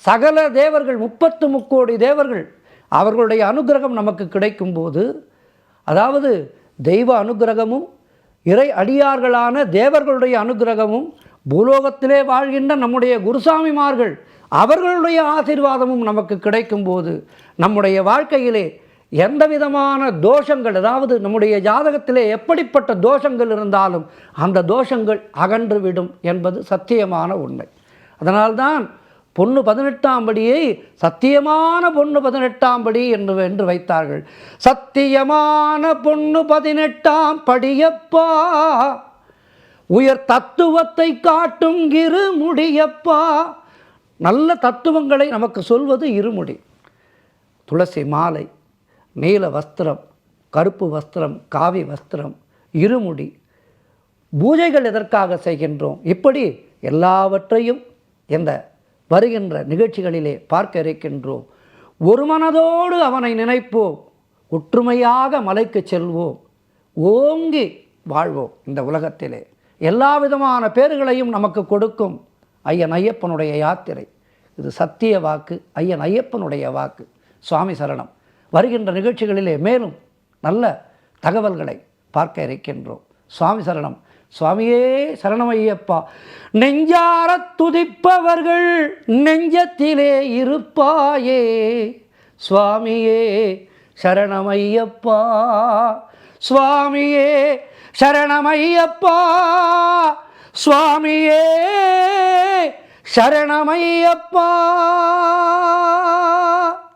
சகல தேவர்கள் 33 தேவர்கள் அவர்களுடைய அனுகிரகம் நமக்கு கிடைக்கும்போது, அதாவது தெய்வ அனுகிரகமும் இறை அடியார்களான தேவர்களுடைய அனுகிரகமும் பூலோகத்திலே வாழ்கின்ற நம்முடைய குருசாமிமார்கள் அவர்களுடைய ஆசீர்வாதமும் நமக்கு கிடைக்கும்போது நம்முடைய வாழ்க்கையிலே எந்த விதமான தோஷங்கள், அதாவது நம்முடைய ஜாதகத்திலே எப்படிப்பட்ட தோஷங்கள் இருந்தாலும் அந்த தோஷங்கள் அகன்றுவிடும் என்பது சத்தியமான உண்மை. அதனால்தான் பொண்ணு 18ஆம் படியை சத்தியமான பொண்ணு 18ஆம் படி என்று வைத்தார்கள். சத்தியமான பொண்ணு 18ஆம் படியப்பா, உயர் தத்துவத்தை காட்டும் இருமுடியப்பா. நல்ல தத்துவங்களை நமக்கு சொல்வது இருமுடி. துளசி மாலை, நீல வஸ்திரம், கருப்பு வஸ்திரம், காவி வஸ்திரம், இருமுடி. பூஜைகள் எதற்காக செய்கின்றோம்? இப்படி எல்லாவற்றையும் இந்த வருகின்ற நிகழ்ச்சிகளிலே பார்க்க இருக்கின்றோம். ஒரு மனதோடு அவனை நினைப்போம், ஒற்றுமையாக மலைக்கு செல்வோம், ஓங்கி வாழ்வோம். இந்த உலகத்திலே எல்லா விதமான பேர்களையும் நமக்கு கொடுக்கும் ஐயன் ஐயப்பனுடைய யாத்திரை. இது சத்திய வாக்கு, ஐயன் ஐயப்பனுடைய வாக்கு. சுவாமி சரணம். வருகின்ற நிகழ்ச்சிகளிலே மேலும் நல்ல தகவல்களை பார்க்க இருக்கின்றோம். சுவாமி சரணம். சுவாமியே சரணமையப்பா. நெஞ்சார துதிப்பவர்கள் நெஞ்சத்திலே இருப்பாயே, சுவாமியே சரணமையப்பா, சுவாமியே சரணமையப்பா, சுவாமியே சரணமையப்பா.